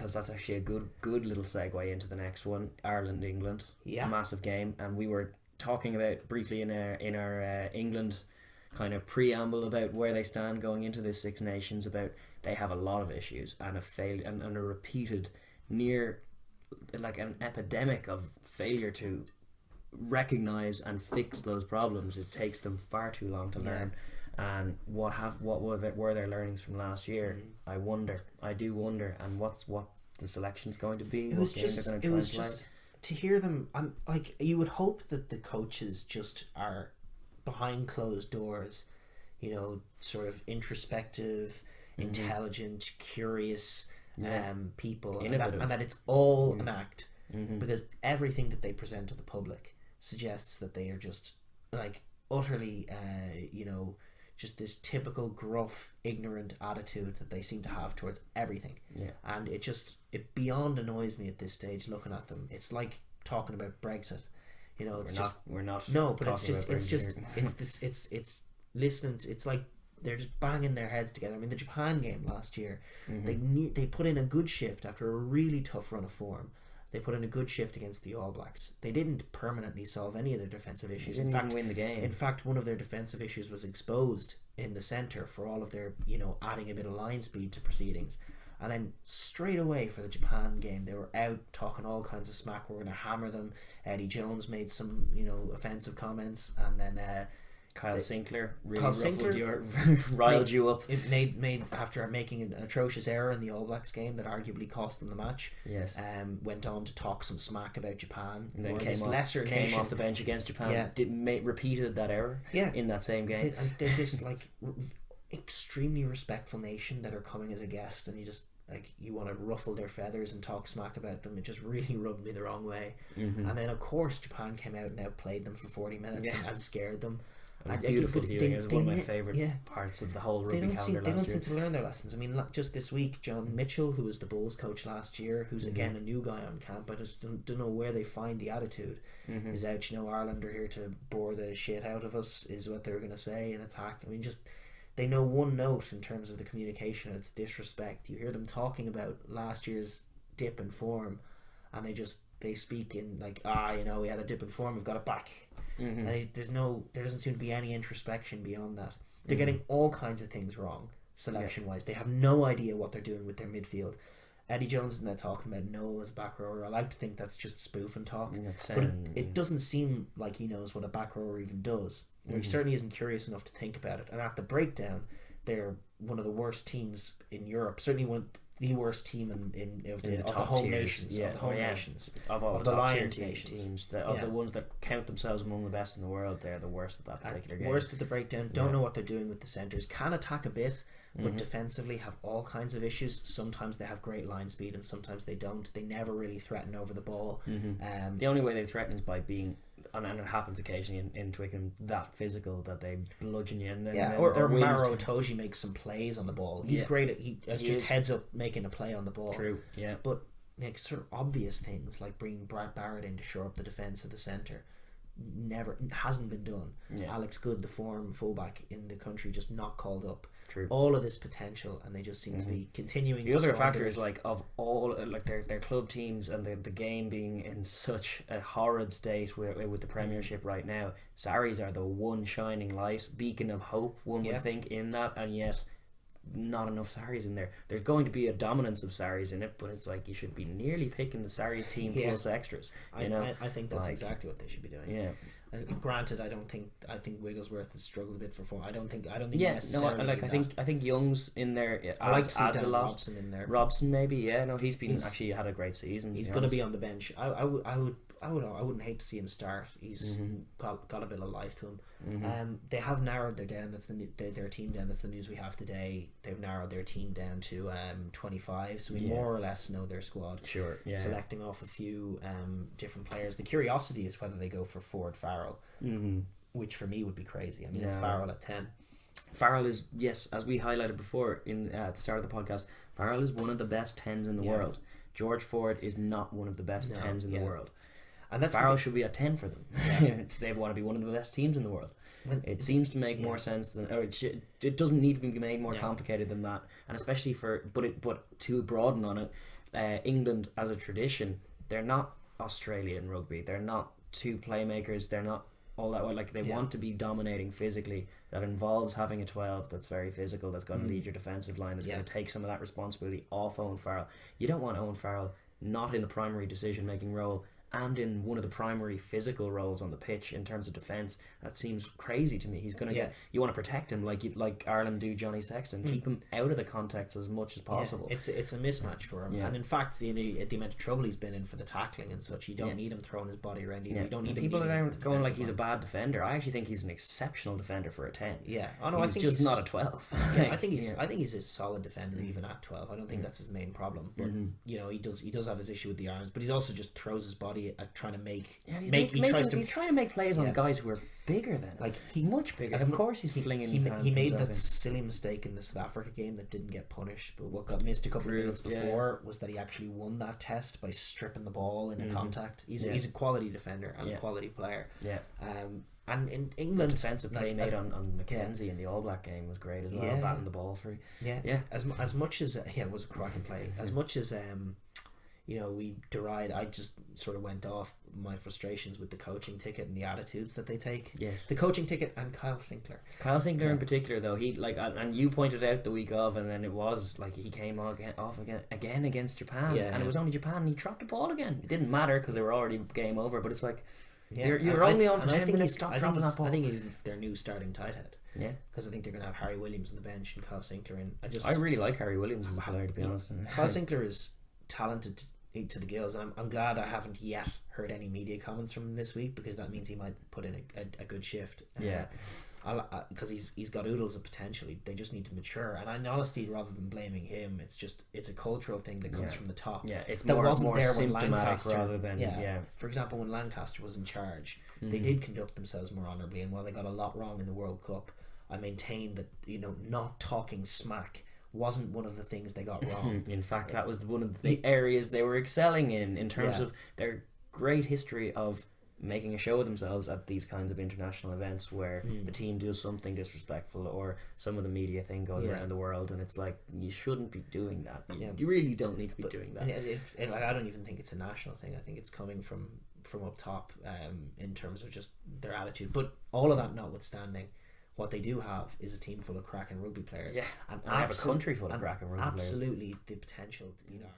because that's actually a good little segue into the next one. Ireland England, Yeah. massive game, and we were talking about briefly in our England kind of preamble about where they stand going into this Six Nations. About they have a lot of issues and a failed and a repeated near like an epidemic of failure to recognize and fix those problems. It takes them far too long to learn. And what were their learnings from last year? I do wonder. And what the selection's going to be? It was just to hear them. I'm like, you would hope that the coaches just are behind closed doors, you know, sort of introspective, intelligent, curious people, and that it's all an act, because everything that they present to the public suggests that they are just like utterly just this typical gruff, ignorant attitude that they seem to have towards everything. And it beyond annoys me at this stage looking at them. It's like talking about Brexit. You know, we're not. No, but it's listening to, it's like they're just banging their heads together. I mean, the Japan game last year, they put in a good shift after a really tough run of form. They put in a good shift against the All Blacks. They didn't permanently solve any of their defensive issues. They didn't even win the game. In fact, one of their defensive issues was exposed in the centre for all of their, adding a bit of line speed to proceedings. And then straight away for the Japan game, they were out talking all kinds of smack. We're going to hammer them. Eddie Jones made some, offensive comments, and then Kyle Sinclair riled riled you up. It made after making an atrocious error in the All Blacks game that arguably cost them the match. Yes. Went on to talk some smack about Japan. And then came off the bench against Japan. Yeah. Repeated that error. Yeah. In that same game. They're this like extremely respectful nation that are coming as a guest, and you just you want to ruffle their feathers and talk smack about them. It just really rubbed me the wrong way. And then of course Japan came out and outplayed them for 40 minutes and scared them. Beautiful viewing. It was one of my favourite parts of the whole rugby calendar last year. They don't seem to learn their lessons. I mean, just this week, John Mitchell, who was the Bulls coach last year, who's again a new guy on camp, I just don't know where they find the attitude. Is out, Ireland are here to bore the shit out of us, is what they were going to say in attack. I mean, just they know one note in terms of the communication, and it's disrespect. You hear them talking about last year's dip in form, and they speak in like, we had a dip in form, we've got it back. There doesn't seem to be any introspection beyond that. They're getting all kinds of things wrong selection wise. They have no idea what they're doing with their midfield. Eddie Jones is now talking about Noel as a back rower. I like to think that's just spoof and talk, but it doesn't seem like he knows what a back rower even does. He certainly isn't curious enough to think about it. And at the breakdown, they're one of the worst teams in Europe. Certainly the worst team of the whole nations, of the whole nations, of all the top Lions tier teams, the ones that count themselves among the best in the world. They're the worst at that particular game. Worst at the breakdown. Don't know what they're doing with the centres. Can attack a bit, but defensively have all kinds of issues. Sometimes they have great line speed, and sometimes they don't. They never really threaten over the ball. The only way they threaten is by being, and it happens occasionally in Twickenham, that physical that they bludgeon you. And then, or Maro Toji makes some plays on the ball. He's great at heads up making a play on the ball. True, yeah. But sort of obvious things like bringing Brad Barrett in to shore up the defence of the centre hasn't been done. Alex Good, the form fullback in the country, just not called up. True. All of this potential, and they just seem to be continuing. The other factor is of all their club teams and the game being in such a horrid state with the Premiership right now. Sarries are the one shining light, beacon of hope. One would think in that, and yet not enough Sarries in there. There's going to be a dominance of Sarries in it, but it's like you should be nearly picking the Sarries team plus extras. I think that's exactly what they should be doing. Yeah. Granted, I think Wigglesworth has struggled a bit for form. I think I think Young's in there. Adds a lot. Robson in there. Robson maybe, he's actually had a great season. He's going to be on the bench. I wouldn't hate to see him start. He's got a bit of life to him. They have narrowed their down. That's their team down. That's the news we have today. They've narrowed their team down to 25. So we more or less know their squad. Sure. Yeah. Selecting off a few different players. The curiosity is whether they go for Ford Farrell, which for me would be crazy. I mean, it's Farrell at 10. Farrell is, yes, as we highlighted before at the start of the podcast, Farrell is one of the best 10s in the world. George Ford is not one of the best 10s in the world. And Farrell should be at 10 for them. They want to be one of the best teams in the world. It seems to make more sense than, or it doesn't need to be made more complicated than that. And especially but to broaden on it, England as a tradition, they're not Australia in rugby. They're not two playmakers. They're not all that way. Like, they want to be dominating physically. That involves having a 12 that's very physical, that's going to lead your defensive line, that's going to take some of that responsibility off Owen Farrell. You don't want Owen Farrell not in the primary decision making role and in one of the primary physical roles on the pitch in terms of defence. That seems crazy to me. He's going to get, you want to protect him like Ireland do Johnny Sexton. Keep him out of the context as much as possible. It's a mismatch for him, and in fact the amount of trouble he's been in for the tackling and such, you don't need him throwing his body around either. You don't need people are going like he's a bad defender. I actually think he's an exceptional defender for a 10. I think he's not a 12. I think he's a solid defender even at 12. I don't think that's his main problem, but you know, he does have his issue with the arms, but he's also just throws his body at trying to he's trying to make plays on guys who are bigger than him. Like, much bigger. Of course he's flinging. He made that silly mistake in the South Africa game that didn't get punished, but what got missed a couple of minutes before was that he actually won that test by stripping the ball in a contact. He's a quality defender and a quality player. And in England, the defensive play made on Mackenzie in the All Black game was great as well, batting the ball free. As much as it was a cracking play. As much as you know, we derided, I just sort of went off my frustrations with the coaching ticket and the attitudes that they take. Yes. The coaching ticket and Kyle Sinclair. In particular, though, he and you pointed out the week of, and then it was like he came off again against Japan, and it was only Japan, and he dropped the ball again. It didn't matter because they were already game over, but it's like you're only on for 10 minutes. Stop dropping that ball. I think he's their new starting tight head. Yeah, because I think they're going to have Harry Williams on the bench and Kyle Sinclair in. I really like Harry Williams as a player, to be honest. Kyle Sinclair is talented to the gills, and I'm glad I haven't yet heard any media comments from him this week, because that means he might put in a good shift. Because he's got oodles of potential. They just need to mature, and in honesty, rather than blaming him, it's a cultural thing that comes from the top. It's that more wasn't there when symptomatic Lancaster, rather than For example, when Lancaster was in charge, they did conduct themselves more honourably, and while they got a lot wrong in the World Cup, I maintain that, you know, not talking smack wasn't one of the things they got wrong. In fact, that was one of the areas they were excelling in terms of their great history of making a show of themselves at these kinds of international events where the team does something disrespectful, or some of the media thing goes around the world, and it's like, you shouldn't be doing that. You really don't need to be doing that. I don't even think it's a national thing. I think it's coming from up top, in terms of just their attitude. But all of that notwithstanding, what they do have is a team full of cracking rugby players. And they have a country full of cracking rugby players. Absolutely the potential to beat Ireland.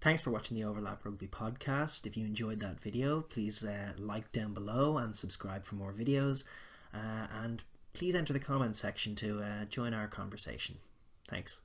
Thanks for watching the Overlap Rugby podcast. If you enjoyed that video, please like down below and subscribe for more videos. And please enter the comments section to join our conversation. Thanks.